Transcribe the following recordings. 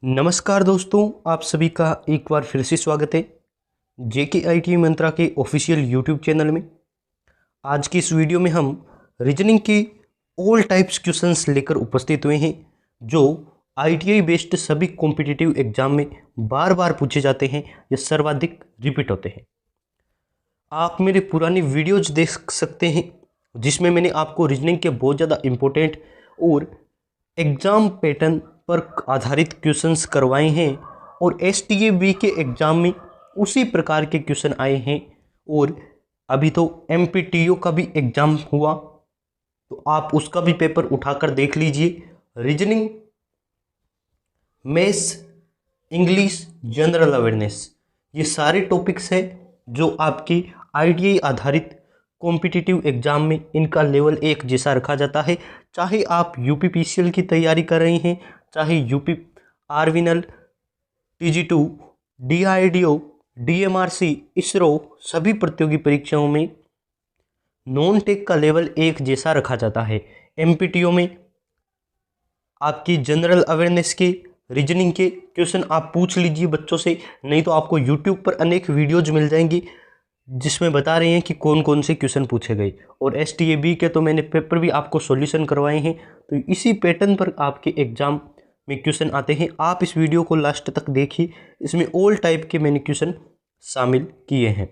नमस्कार दोस्तों, आप सभी का एक बार फिर से स्वागत है जेके आईटी मंत्रा के ऑफिशियल यूट्यूब चैनल में। आज की इस वीडियो में हम रीजनिंग की ऑल टाइप्स क्वेश्चंस लेकर उपस्थित हुए हैं जो आईटीआई बेस्ड सभी कॉम्पिटिटिव एग्जाम में बार बार पूछे जाते हैं या सर्वाधिक रिपीट होते हैं। आप मेरे पुरानी वीडियोज देख सकते हैं जिसमें मैंने आपको रीजनिंग के बहुत ज़्यादा इम्पोर्टेंट और एग्ज़ाम पैटर्न पर आधारित क्वेश्चंस करवाए हैं और एसटीएबी के एग्ज़ाम में उसी प्रकार के क्वेश्चन आए हैं। और अभी तो एमपीटीओ का भी एग्ज़ाम हुआ तो आप उसका भी पेपर उठाकर देख लीजिए। Reasoning, maths, English, general awareness, ये सारे टॉपिक्स हैं जो आपकी आईटीआई आधारित कॉम्पिटिटिव एग्जाम में इनका लेवल एक जैसा रखा जाता है। चाहे आप यूपीपीसीएल की तैयारी कर रहे हैं, चाहे यूपी आर्विनल, टीजी2, डीआरडीओ, डीएमआरसी, इसरो, सभी प्रतियोगी परीक्षाओं में नॉन टेक का लेवल एक जैसा रखा जाता है। एमपीटीओ में आपकी जनरल अवेयरनेस के, रीजनिंग के क्वेश्चन आप पूछ लीजिए बच्चों से, नहीं तो आपको यूट्यूब पर अनेक वीडियोज मिल जाएंगी जिसमें बता रहे हैं कि कौन कौन से क्वेश्चन पूछे गए। और एसटीएबी के तो मैंने पेपर भी आपको सॉल्यूशन करवाए हैं, तो इसी पैटर्न पर आपके एग्जाम में क्वेश्चन आते हैं। आप इस वीडियो को लास्ट तक देखिए, इसमें ऑल टाइप के मैंने क्वेश्चन शामिल किए हैं।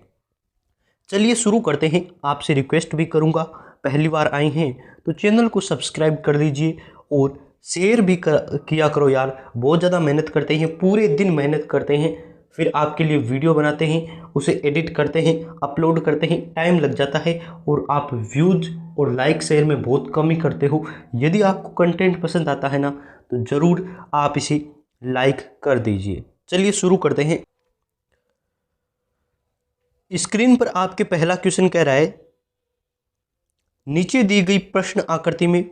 चलिए शुरू करते हैं। आपसे रिक्वेस्ट भी करूंगा, पहली बार आए हैं तो चैनल को सब्सक्राइब कर लीजिए और शेयर भी किया करो यार। बहुत ज़्यादा मेहनत करते हैं, पूरे दिन मेहनत करते हैं, फिर आपके लिए वीडियो बनाते हैं, उसे एडिट करते हैं, अपलोड करते हैं, टाइम लग जाता है और आप व्यूज और लाइक शेयर में बहुत कम ही करते हो। यदि आपको कंटेंट पसंद आता है ना तो ज़रूर आप इसे लाइक कर दीजिए। चलिए शुरू करते हैं। स्क्रीन पर आपके पहला क्वेश्चन कह रहा है, नीचे दी गई प्रश्न आकृति में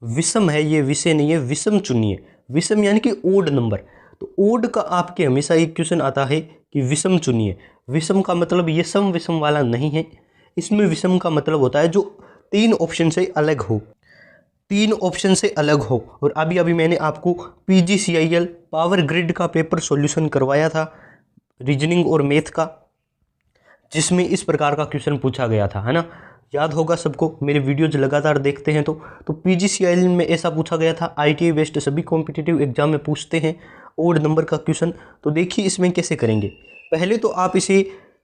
विषम है, ये विषय नहीं है, विषम चुनिए। विषम यानी कि ओड नंबर, तो ओड का आपके हमेशा एक क्वेश्चन आता है कि विषम चुनिए। विषम का मतलब ये सम विषम वाला नहीं है, इसमें विषम का मतलब होता है जो तीन ऑप्शन से अलग हो, तीन ऑप्शन से अलग हो। और अभी अभी मैंने आपको पीजीसीआईएल पावर ग्रिड का पेपर सॉल्यूशन करवाया था रीजनिंग और मैथ का, जिसमें इस प्रकार का क्वेश्चन पूछा गया था, है ना, याद होगा सबको। मेरे वीडियोज लगातार देखते हैं तो पीजीसीआईएल में ऐसा पूछा गया था। आईटीआई बेस्ड सभी कॉम्पिटिटिव एग्जाम में पूछते हैं ओड नंबर का क्वेश्चन। तो देखिए इसमें कैसे करेंगे। पहले तो आप इसे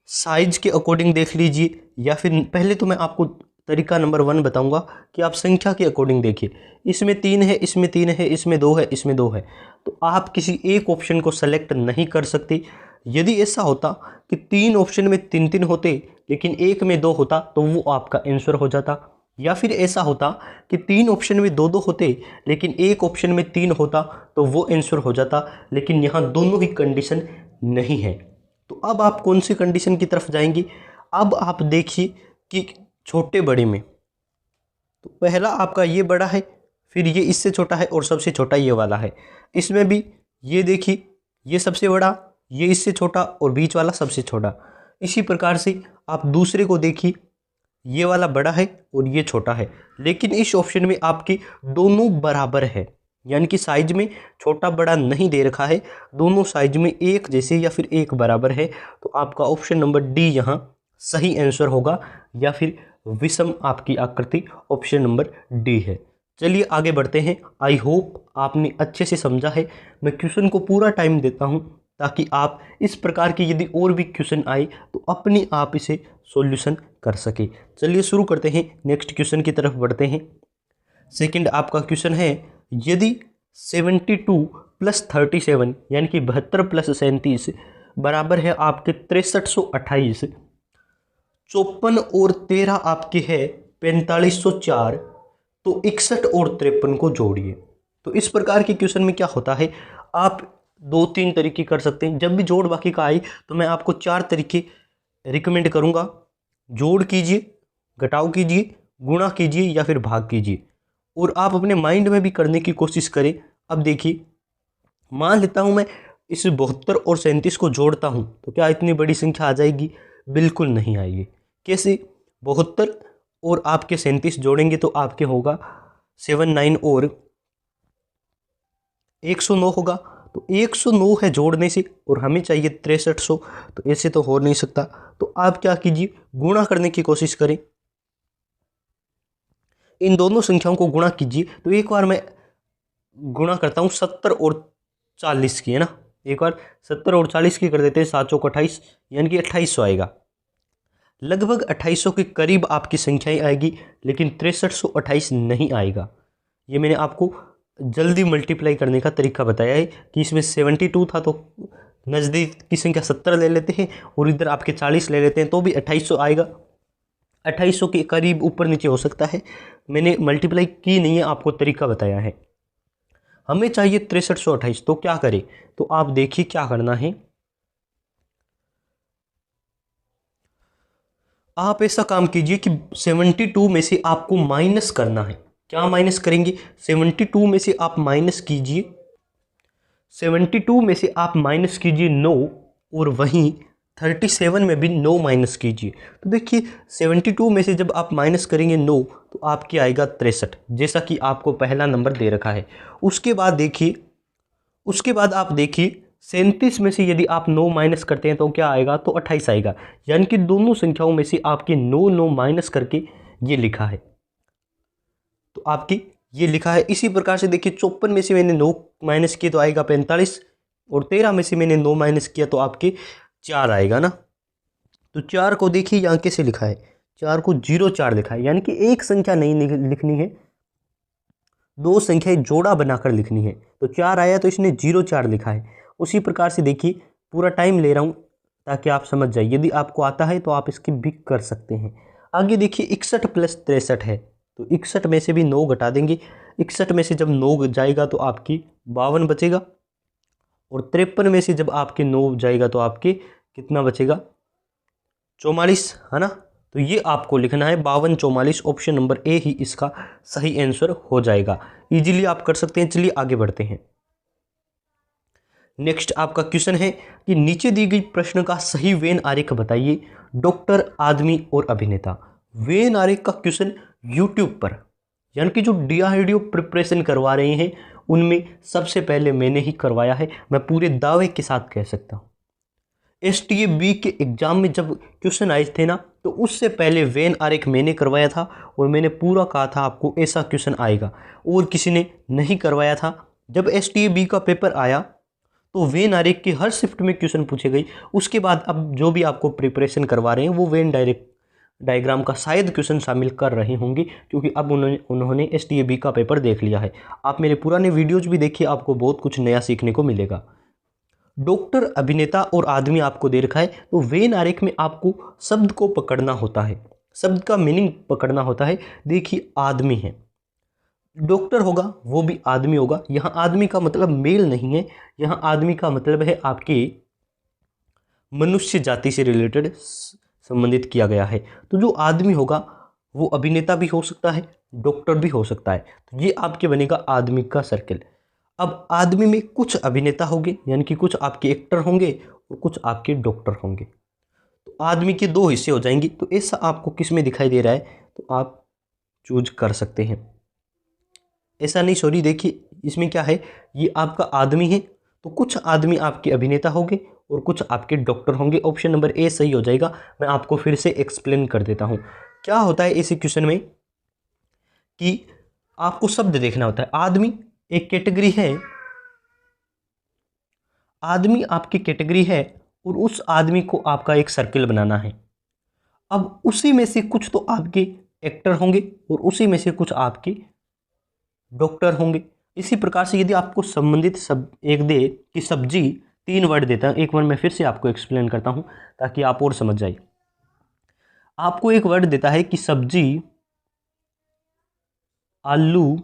साइज के अकॉर्डिंग देख लीजिए, या फिर पहले तो मैं आपको तरीका नंबर 1 बताऊंगा कि आप संख्या के अकॉर्डिंग देखिए। इसमें 3 है, इसमें 3 है, इसमें 2 है, इसमें 2 है, तो आप किसी एक ऑप्शन को सेलेक्ट नहीं कर सकते। यदि ऐसा होता कि 3 ऑप्शन में 3-3 होते लेकिन एक में 2 होता तो वो आपका आंसर हो जाता। या फिर ऐसा होता कि 3 ऑप्शन में 2-2 होते लेकिन एक ऑप्शन में 3 होता तो वो आंसर हो जाता। लेकिन यहाँ दोनों ही कंडीशन नहीं है, तो अब आप कौन सी कंडीशन की तरफ जाएंगे। अब आप देखिए कि छोटे बड़े में, तो पहला आपका ये बड़ा है, फिर ये इससे छोटा है और सबसे छोटा ये वाला है। इसमें भी ये देखिए, ये सबसे बड़ा, ये इससे छोटा और बीच वाला सबसे छोटा। इसी प्रकार से आप दूसरे को देखिए, ये वाला बड़ा है और ये छोटा है, लेकिन इस ऑप्शन में आपकी दोनों बराबर है, यानी कि साइज में छोटा बड़ा नहीं दे रखा है, दोनों साइज में एक जैसे या फिर एक बराबर है। तो आपका ऑप्शन नंबर डी यहाँ सही आंसर होगा, या फिर विषम आपकी आकृति ऑप्शन नंबर डी है। चलिए आगे बढ़ते हैं। आई होप आपने अच्छे से समझा है। मैं क्वेश्चन को पूरा टाइम देता हूँ ताकि आप इस प्रकार की यदि और भी क्वेश्चन आए तो अपने आप इसे सॉल्यूशन कर सके। चलिए शुरू करते हैं, नेक्स्ट क्वेश्चन की तरफ बढ़ते हैं। सेकंड आपका क्वेश्चन है, यदि 72 + 37 यानी कि 72 + 37 बराबर है आपके 6328, 54 और 13 आपके है 4504, तो 61 और 53 को जोड़िए। तो इस प्रकार के क्वेश्चन में क्या होता है, आप 2-3 तरीके कर सकते हैं। जब भी जोड़ बाकी का आए तो मैं आपको 4 तरीके रिकमेंड करूंगा। जोड़ कीजिए, घटाव कीजिए, गुणा कीजिए या फिर भाग कीजिए, और आप अपने माइंड में भी करने की कोशिश करें। अब देखिए, मान लेता हूं मैं इस 72 और 37 को जोड़ता हूं तो क्या इतनी बड़ी संख्या आ जाएगी? बिल्कुल नहीं आएगी। कैसे? 72 और आपके 37 जोड़ेंगे तो आपके होगा 79 और 109 होगा, तो 109 है जोड़ने से और हमें चाहिए 6300, तो ऐसे तो हो नहीं सकता। तो आप क्या कीजिए, गुणा करने की कोशिश करें, इन दोनों संख्याओं को गुणा कीजिए। तो एक बार मैं गुणा करता हूँ 70 और 40 की, है ना, एक बार 70 और 40 की कर देते हैं, 7 चौक 28, यानी कि 2800 आएगा। लगभग 2800 के करीब आपकी संख्याएं आएगी, लेकिन 6328 नहीं आएगा। ये मैंने आपको जल्दी मल्टीप्लाई करने का तरीका बताया है कि इसमें 72 था तो नज़दीक की संख्या 70 ले लेते हैं और इधर आपके 40 ले लेते हैं तो भी 2800 आएगा। 2800 के करीब ऊपर नीचे हो सकता है, मैंने मल्टीप्लाई की नहीं है, आपको तरीका बताया है। हमें चाहिए 6328, तो क्या करें, तो आप देखिए क्या करना है। आप ऐसा काम कीजिए कि 72 में से आपको माइनस करना है। क्या माइनस करेंगे, 72 में से आप माइनस कीजिए, 72 में से आप माइनस कीजिए 9, और वहीं 37 में भी 9 माइनस कीजिए। तो देखिए 72 में से जब आप माइनस करेंगे 9 तो आपके आएगा 63, जैसा कि आपको पहला नंबर दे रखा है। उसके बाद आप देखिए 37 में से यदि आप 9 माइनस करते हैं तो क्या आएगा, तो 28 आएगा। यानी कि दोनों संख्याओं में से आपके 9 माइनस करके ये लिखा है, तो आपकी ये लिखा है। इसी प्रकार से देखिए 54 में से मैंने 9 माइनस किए तो आएगा 45, और 13 में से मैंने 9 माइनस किया तो आपके 4 आएगा ना। तो 4 को देखिए यहाँ कैसे लिखा है, 4 को 04 लिखा है, यानी कि एक संख्या नहीं लिखनी है, दो संख्याएं जोड़ा बनाकर लिखनी है। तो 4 आया तो इसने 04 लिखा है। उसी प्रकार से देखिए, पूरा टाइम ले रहा हूँ ताकि आप समझ जाइए, यदि आपको आता है तो आप इसकी भी कर सकते हैं। आगे देखिए 61 प्लस 63 है, तो 61 में से भी 9 घटा देंगे। 61 में से जब 9 जाएगा तो आपकी 52 बचेगा, और 53 में से जब आपके 9 जाएगा तो आपके कितना बचेगा, 44, है ना। तो ये आपको लिखना है 52 44, ऑप्शन नंबर ए ही इसका सही आंसर हो जाएगा। इजीली आप कर सकते हैं। चलिए आगे बढ़ते हैं। नेक्स्ट आपका क्वेश्चन है कि नीचे दी गई प्रश्न का सही वेन आरेख बताइए, डॉक्टर, आदमी और अभिनेता। वेन आरेख का क्वेश्चन यूट्यूब पर, यानी कि जो डीआरडीओ प्रिपरेशन करवा रहे हैं उनमें सबसे पहले मैंने ही करवाया है, मैं पूरे दावे के साथ कह सकता हूँ। STA-B के एग्जाम में जब क्वेश्चन आए थे ना, तो उससे पहले वेन आरेख मैंने करवाया था और मैंने पूरा कहा था आपको ऐसा क्वेश्चन आएगा, और किसी ने नहीं करवाया था। जब STA-B का पेपर आया तो वेन आरेख की हर शिफ्ट में क्वेश्चन पूछे गए। उसके बाद अब जो भी आपको प्रिपरेशन करवा रहे हैं वो वेन डायग्राम का शायद क्वेश्चन शामिल कर रहे होंगे, क्योंकि अब उन्होंने STA-B का पेपर देख लिया है। आप मेरे पुराने वीडियोज भी देखिए, आपको बहुत कुछ नया सीखने को मिलेगा। डॉक्टर, अभिनेता और आदमी आपको दे रखा है, तो वेन आरेख में आपको शब्द को पकड़ना होता है, शब्द का मीनिंग पकड़ना होता है। देखिए आदमी है, डॉक्टर होगा वो भी आदमी होगा। यहाँ आदमी का मतलब मेल नहीं है, यहाँ आदमी का मतलब है आपके मनुष्य जाति से रिलेटेड संबंधित किया गया है। तो जो आदमी होगा वो अभिनेता भी हो सकता है, डॉक्टर भी हो सकता है। तो ये आपके बनेगा आदमी का सर्कल। अब आदमी में कुछ अभिनेता होंगे, यानी कि कुछ आपके एक्टर होंगे और कुछ आपके डॉक्टर होंगे। तो आदमी के दो हिस्से हो जाएंगे। तो ऐसा आपको किस में दिखाई दे रहा है, तो आप चूज कर सकते हैं। ऐसा नहीं, सॉरी, देखिए इसमें क्या है, ये आपका आदमी है तो कुछ आदमी आपके अभिनेता होंगे और कुछ आपके डॉक्टर होंगे। ऑप्शन नंबर ए सही हो जाएगा। मैं आपको फिर से एक्सप्लेन कर देता हूँ। क्या होता है इसी क्वेश्चन में कि आपको शब्द देखना होता है। आदमी एक कैटेगरी है, आदमी आपकी कैटेगरी है और उस आदमी को आपका एक सर्किल बनाना है। अब उसी में से कुछ तो आपके एक्टर होंगे और उसी में से कुछ आपके डॉक्टर होंगे। इसी प्रकार से यदि आपको संबंधित सब एक दे कि सब्जी, 3 वर्ड देता है, एक बार मैं फिर से आपको एक्सप्लेन करता हूं ताकि आप और समझ जाइए। आपको एक वर्ड देता है कि सब्जी, आलू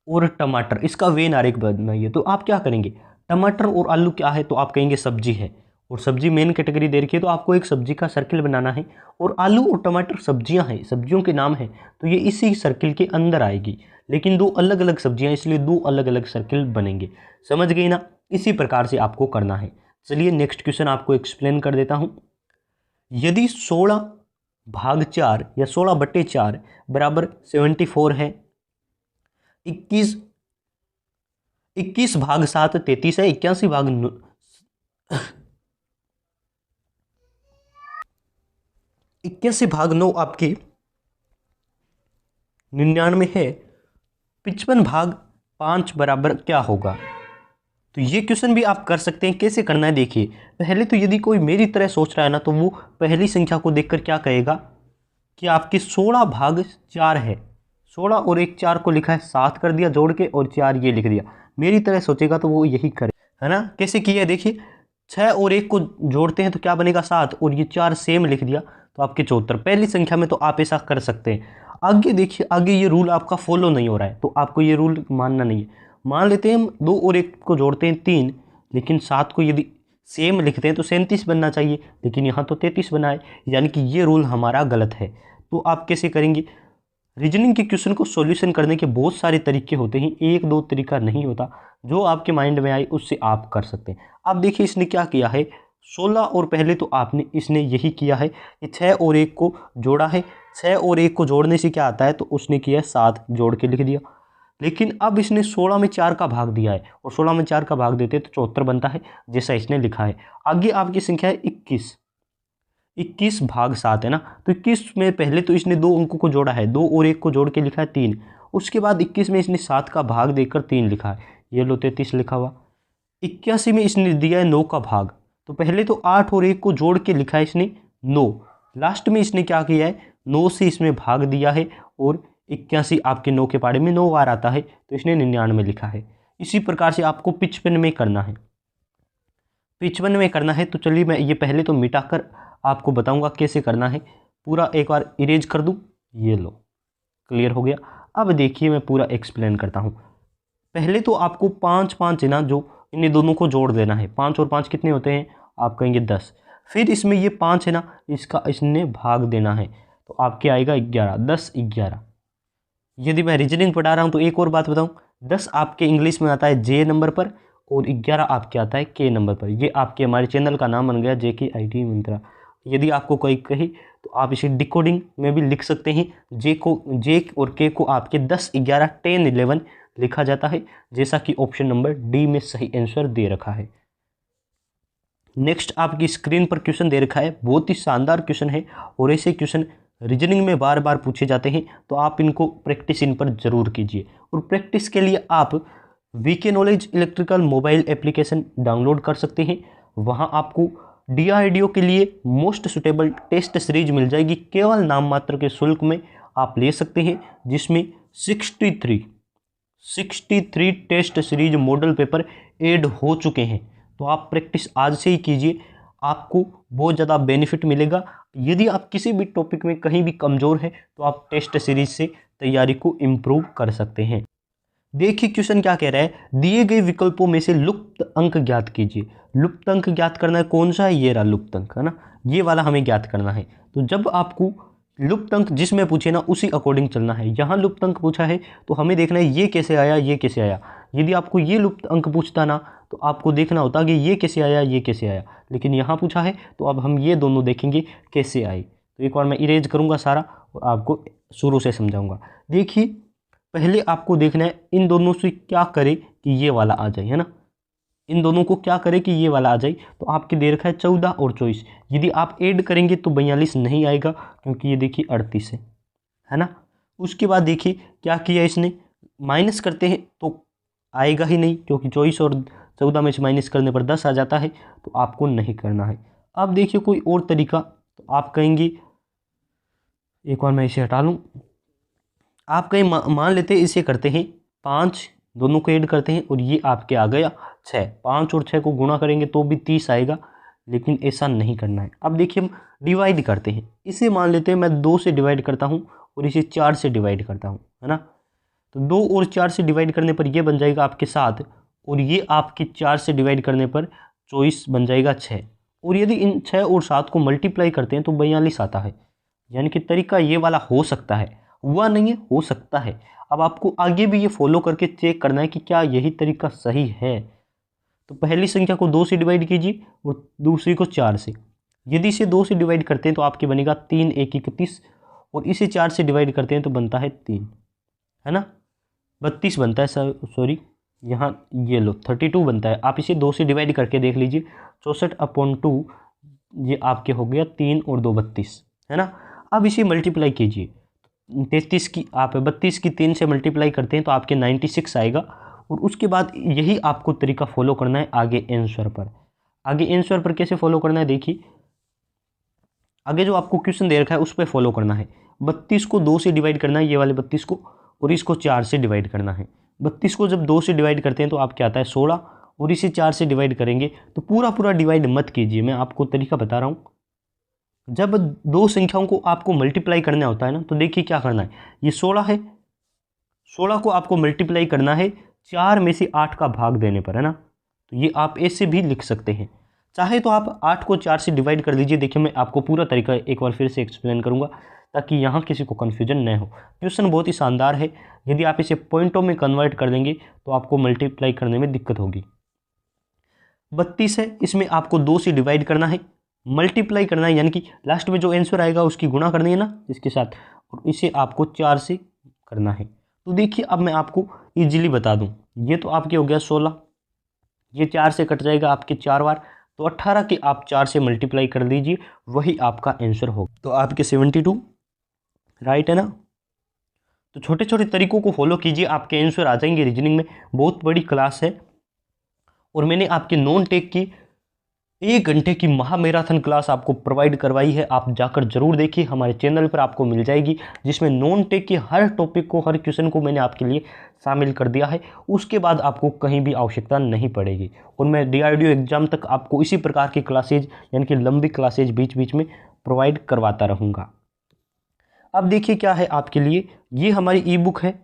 और टमाटर, इसका वेन आरेख बनाइए। तो आप क्या करेंगे, टमाटर और आलू क्या है, तो आप कहेंगे सब्जी है, और सब्जी मेन कैटेगरी दे रखी है तो आपको एक सब्जी का सर्किल बनाना है। और आलू और टमाटर सब्जियां हैं, सब्जियों के नाम हैं, तो ये इसी सर्किल के अंदर आएगी, लेकिन 2 अलग अलग सब्जियां, इसलिए 2 अलग अलग सर्किल बनेंगे। समझ गए ना। इसी प्रकार से आपको करना है। चलिए नेक्स्ट क्वेश्चन आपको एक्सप्लेन कर देता हूं। यदि 16/4 या 16/4 बराबर 74 है, 21 21 भाग 7 33 है। 81 भाग 81 भाग 9 आपके 99 है। 55 भाग 5 बराबर क्या होगा? तो ये क्वेश्चन भी आप कर सकते हैं। कैसे करना है देखिए, पहले तो यदि कोई मेरी तरह सोच रहा है ना, तो वो पहली संख्या को देखकर क्या कहेगा कि आपकी 16 भाग 4 है। 16 और 1 4 को लिखा है, 7 कर दिया जोड़ के और 4 ये लिख दिया। मेरी तरह सोचेगा तो वो यही करे, है ना। कैसे किया है देखिए, 6 और 1 को जोड़ते हैं तो क्या बनेगा 7, और ये 4 सेम लिख दिया तो आपके 74। पहली संख्या में तो आप ऐसा कर सकते हैं। आगे देखिए, आगे ये रूल आपका फॉलो नहीं हो रहा है तो आपको ये रूल मानना नहीं है। मान लेते हैं हम 2 और 1 को जोड़ते हैं 3, लेकिन 7 को यदि सेम लिखते हैं तो 37 बनना चाहिए, लेकिन यहाँ तो 33 बना है, यानी कि ये रूल हमारा गलत है। तो आप कैसे करेंगे? रीजनिंग के क्वेश्चन को सॉल्यूशन करने के बहुत सारे तरीके होते हैं, एक दो तरीका नहीं होता। जो आपके माइंड में आए उससे आप कर सकते हैं। अब देखिए इसने क्या किया है, 16 और पहले तो आपने इसने यही किया है कि 6 और 1 को जोड़ा है। 6 और 1 को जोड़ने से क्या आता है, तो उसने किया है 7 जोड़ के लिख दिया। लेकिन अब इसने 16 में 4 का भाग दिया है, और 16 में 4 का भाग देते तो 74 बनता है, जैसा इसने लिखा है। आगे आपकी संख्या है 21। 21 भाग 7 है ना, तो 21 में पहले तो इसने 2 अंकों को जोड़ा है, 2 और 1 को जोड़ के लिखा है 3। उसके बाद 21 में इसने 7 का भाग देकर 3 लिखा है, ये लो 33 लिखा हुआ। 81 में इसने दिया है 9 का भाग, तो पहले तो 8 और 1 को जोड़ के लिखा है इसने 9। लास्ट में इसने क्या किया है, 9 से इसमें भाग दिया है, और 81 आपके 9 के पाड़े में 9 बार आता है तो इसने 99 लिखा है। इसी प्रकार से आपको 55 में करना है। 55 में करना है तो चलिए मैं ये पहले तो मिटाकर आपको बताऊंगा कैसे करना है। पूरा एक बार इरेज कर दूं, ये लो क्लियर हो गया। अब देखिए मैं पूरा एक्सप्लेन करता हूं। पहले तो आपको 5 5 है ना, जो इन दोनों को जोड़ देना है। 5 और 5 कितने होते हैं, आप कहेंगे 10। फिर इसमें ये 5 है ना, इसका इसने भाग देना है, तो आपके आएगा 11, 10 11। यदि मैं रीजनिंग पढ़ा रहा हूँ तो एक और बात बताऊँ, 10 आपके इंग्लिश में आता है जे नंबर पर, और 11 आपके आता है के नंबर पर। ये आपके हमारे चैनल का नाम बन गया JKIT मंत्रा। यदि आपको कोई कहे तो आप इसे डिकोडिंग में भी लिख सकते हैं। जे और के को आपके 10 11 10 11 लिखा जाता है, जैसा कि ऑप्शन नंबर डी में सही आंसर दे रखा है। नेक्स्ट आपकी स्क्रीन पर क्वेश्चन दे रखा है, बहुत ही शानदार क्वेश्चन है, और ऐसे क्वेश्चन रीजनिंग में बार बार पूछे जाते हैं, तो आप इनको प्रैक्टिस इन पर जरूर कीजिए। और प्रैक्टिस के लिए आप VK knowledge electrical mobile application download कर सकते हैं। वहां आपको DRDO के लिए मोस्ट सुटेबल टेस्ट सीरीज मिल जाएगी, केवल नाम मात्र के शुल्क में आप ले सकते हैं, जिसमें 63 test series model paper add हो चुके हैं। तो आप प्रैक्टिस आज से ही कीजिए, आपको बहुत ज़्यादा बेनिफिट मिलेगा। यदि आप किसी भी टॉपिक में कहीं भी कमज़ोर हैं तो आप टेस्ट सीरीज से तैयारी को इम्प्रूव कर सकते हैं। देखिए क्वेश्चन क्या कह रहा है, दिए गए विकल्पों में से लुप्त अंक ज्ञात कीजिए। लुप्त अंक ज्ञात करना है, कौन सा है, ये रहा लुप्त अंक, है ना, ये वाला हमें ज्ञात करना है। तो जब आपको लुप्त अंक जिसमें पूछे ना उसी अकॉर्डिंग चलना है। यहाँ लुप्त अंक पूछा है तो हमें देखना है ये कैसे आया, ये कैसे आया। यदि आपको ये लुप्त अंक पूछता ना तो आपको देखना होता कि ये कैसे आया, ये कैसे आया, लेकिन यहाँ पूछा है तो अब हम ये दोनों देखेंगे कैसे आए। तो एक बार मैं इरेज करूँगा सारा और आपको शुरू से समझाऊँगा। देखिए पहले आपको देखना है इन दोनों से क्या करे कि ये वाला आ जाए, है ना, इन दोनों को क्या करे कि ये वाला आ जाए। तो आपके दे रखा है 14 और 24, यदि आप ऐड करेंगे तो 42 नहीं आएगा, क्योंकि ये देखिए 38 है ना। उसके बाद देखिए क्या किया इसने, माइनस करते हैं तो आएगा ही नहीं, क्योंकि 24 और 14 में से माइनस करने पर 10 आ जाता है, तो आपको नहीं करना है। अब देखिए कोई और तरीका, तो आप कहेंगे, एक बार मैं इसे हटा लूँ, आप कहीं मान लेते हैं इसे करते हैं 5, दोनों को ऐड करते हैं और ये आपके आ गया 6। 5 और 6 को गुणा करेंगे तो भी 30 आएगा, लेकिन ऐसा नहीं करना है। अब देखिए हम डिवाइड करते हैं, इसे मान लेते हैं मैं 2 से डिवाइड करता हूँ और इसे 4 से डिवाइड करता हूँ, है ना। तो 2 और 4 से डिवाइड करने पर ये बन जाएगा आपके 7, और ये आपके 4 से डिवाइड करने पर 24 बन जाएगा 6। और यदि इन 6 और 7 को मल्टीप्लाई करते हैं तो 42 आता है। यानी कि तरीका ये वाला हो सकता है, हुआ नहीं है, हो सकता है। अब आपको आगे भी ये फॉलो करके चेक करना है कि क्या यही तरीका सही है। तो पहली संख्या को 2 से डिवाइड कीजिए और दूसरी को 4 से। यदि इसे 2 से डिवाइड करते हैं तो आपके बनेगा 3 1 31, और इसे 4 से डिवाइड करते हैं तो बनता है 3, है ना, 32 बनता है, सॉरी यहाँ ये लो 32 बनता है, आप इसे 2 से डिवाइड करके देख लीजिए, 64/2 ये आपके हो गया 3 और 2 32, है ना। अब इसे मल्टीप्लाई कीजिए, 33 की आप 32 की 3 से मल्टीप्लाई करते हैं तो आपके 96 आएगा। और उसके बाद यही आपको तरीका फॉलो करना है आगे आंसर पर। आगे आंसर पर कैसे फॉलो करना है देखिए, आगे जो आपको क्वेश्चन दे रखा है उस पर फॉलो करना है। 32 को 2 से डिवाइड करना है, ये वाले 32 को, और इसको 4 से डिवाइड करना है। 32 को जब 2 से डिवाइड करते हैं तो आप क्या आता है 16, और इसे 4 से डिवाइड करेंगे तो पूरा डिवाइड मत कीजिए, मैं आपको तरीका बता रहा हूँ। जब दो संख्याओं को आपको मल्टीप्लाई करना होता है ना, तो देखिए क्या करना है, ये 16 है, 16 को आपको मल्टीप्लाई करना है 4 में से 8 का भाग देने पर, है ना। तो ये आप ऐसे भी लिख सकते हैं, चाहे तो आप 8 को 4 से डिवाइड कर दीजिए। देखिए मैं आपको पूरा तरीका एक बार फिर से एक्सप्लेन करूंगा ताकि यहाँ किसी को कन्फ्यूजन न हो। क्वेश्चन बहुत ही शानदार है, यदि आप इसे पॉइंटों में कन्वर्ट कर देंगे तो आपको मल्टीप्लाई करने में दिक्कत होगी। 32 है, इसमें आपको 2 से डिवाइड करना है, मल्टीप्लाई करना है, यानी कि लास्ट में जो आंसर आएगा उसकी गुणा करनी है ना इसके साथ, और इसे आपको 4 से करना है। तो देखिए अब मैं आपको इजीली बता दूं, ये तो आपके हो गया 16, ये 4 से कट जाएगा आपके 4 बार, तो 18 के आप 4 से मल्टीप्लाई कर दीजिए, वही आपका आंसर होगा। तो आपके 72 राइट है ना। तो छोटे छोटे तरीकों को फॉलो कीजिए, आपके आंसर आ जाएंगे। रीजनिंग में बहुत बड़ी क्लास है, और मैंने आपके नॉन टेक की 1 घंटे की महामैराथन क्लास आपको प्रोवाइड करवाई है, आप जाकर जरूर देखिए, हमारे चैनल पर आपको मिल जाएगी, जिसमें नॉन टेक के हर टॉपिक को, हर क्वेश्चन को मैंने आपके लिए शामिल कर दिया है। उसके बाद आपको कहीं भी आवश्यकता नहीं पड़ेगी, और मैं DRDO एग्जाम तक आपको इसी प्रकार की क्लासेज, यानी कि लंबी क्लासेज बीच बीच में प्रोवाइड करवाता रहूँगा। अब देखिए क्या है आपके लिए, ये हमारी ई बुक है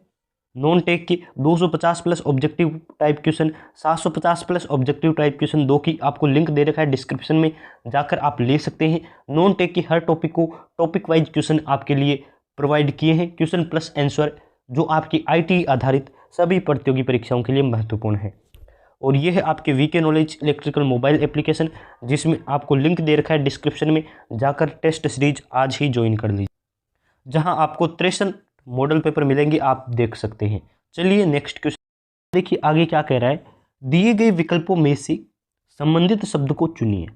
नॉन टेक की, 250 plus objective type question, 750 plus objective type question, 2 की आपको लिंक दे रखा है डिस्क्रिप्शन में, जाकर आप ले सकते हैं। नॉन टेक की हर टॉपिक को टॉपिक वाइज क्वेश्चन आपके लिए प्रोवाइड किए हैं, क्वेश्चन प्लस आंसर, जो आपकी IT आधारित सभी प्रतियोगी परीक्षाओं के लिए महत्वपूर्ण है। और ये है आपके VK knowledge electrical mobile application, जिसमें आपको लिंक दे रखा है डिस्क्रिप्शन में, जाकर टेस्ट सीरीज आज ही ज्वाइन कर लीजिए, जहां आपको 63 मॉडल पेपर मिलेंगे, आप देख सकते हैं। चलिए नेक्स्ट क्वेश्चन देखिए, आगे क्या कह रहा है, दिए गए विकल्पों में से संबंधित शब्द को चुनिए।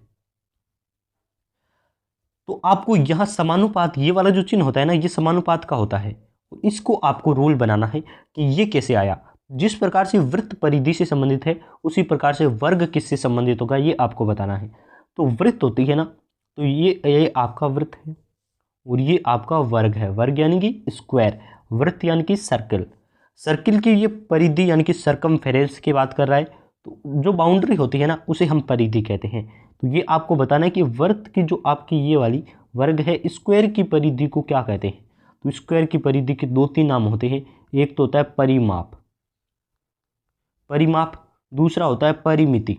तो आपको यहां समानुपात, ये वाला जो चिन्ह होता है ना, ये समानुपात का होता है, इसको आपको रूल बनाना है कि ये कैसे आया। जिस प्रकार से वृत्त परिधि से संबंधित है, उसी प्रकार से वर्ग किससे संबंधित होगा, ये आपको बताना है। तो वृत्त होती है ना, तो ये आपका वृत्त है, और ये आपका वर्ग है, वर्ग यानी कि स्क्वायर, वृत्त यानी कि सर्कल, सर्किल की ये परिधि यानी कि सरकमफेरेंस की बात कर रहा है। तो जो बाउंड्री होती है ना, उसे हम परिधि कहते हैं। तो ये आपको बताना है कि वृत्त की जो आपकी ये वाली वर्ग है, स्क्वायर की परिधि को क्या कहते हैं। तो स्क्वायर की परिधि के 2-3 नाम होते हैं, एक तो होता है परिमाप, परिमाप, दूसरा होता है परिमिति,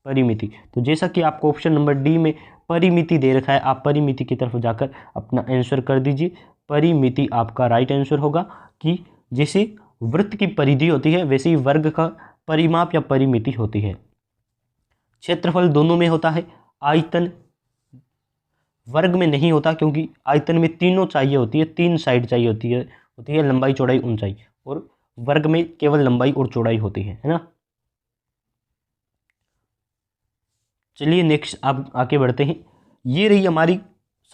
परिमिति। तो जैसा कि आपको ऑप्शन नंबर डी में परिमिति दे रखा है, आप परिमिति की तरफ जाकर अपना आंसर कर दीजिए। परिमिति आपका राइट आंसर होगा, कि जैसे वृत्त की परिधि होती है वैसे ही वर्ग का परिमाप या परिमिति होती है। क्षेत्रफल दोनों में होता है, आयतन वर्ग में नहीं होता, क्योंकि आयतन में तीनों चाहिए होती है, 3 साइड चाहिए होती है लंबाई चौड़ाई ऊंचाई, और वर्ग में केवल लंबाई और चौड़ाई होती है ना। चलिए नेक्स्ट आप आगे बढ़ते हैं। ये रही हमारी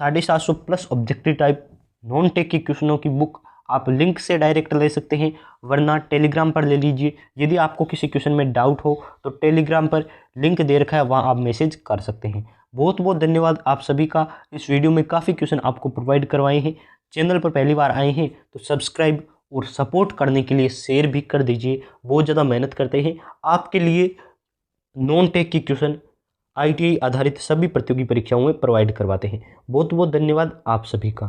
750 plus objective type non tech के क्वेश्चनों की बुक, आप लिंक से डायरेक्ट ले सकते हैं, वरना टेलीग्राम पर ले लीजिए। यदि आपको किसी क्वेश्चन में डाउट हो तो टेलीग्राम पर लिंक दे रखा है, वहाँ आप मैसेज कर सकते हैं। बहुत बहुत धन्यवाद आप सभी का, इस वीडियो में काफ़ी क्वेश्चन आपको प्रोवाइड करवाए हैं। चैनल पर पहली बार आए हैं तो सब्सक्राइब और सपोर्ट करने के लिए शेयर भी कर दीजिए, बहुत ज़्यादा मेहनत करते हैं आपके लिए। नॉन टेक की क्वेश्चन ITI आधारित सभी प्रतियोगी परीक्षाओं में प्रोवाइड करवाते हैं। बहुत बहुत धन्यवाद आप सभी का।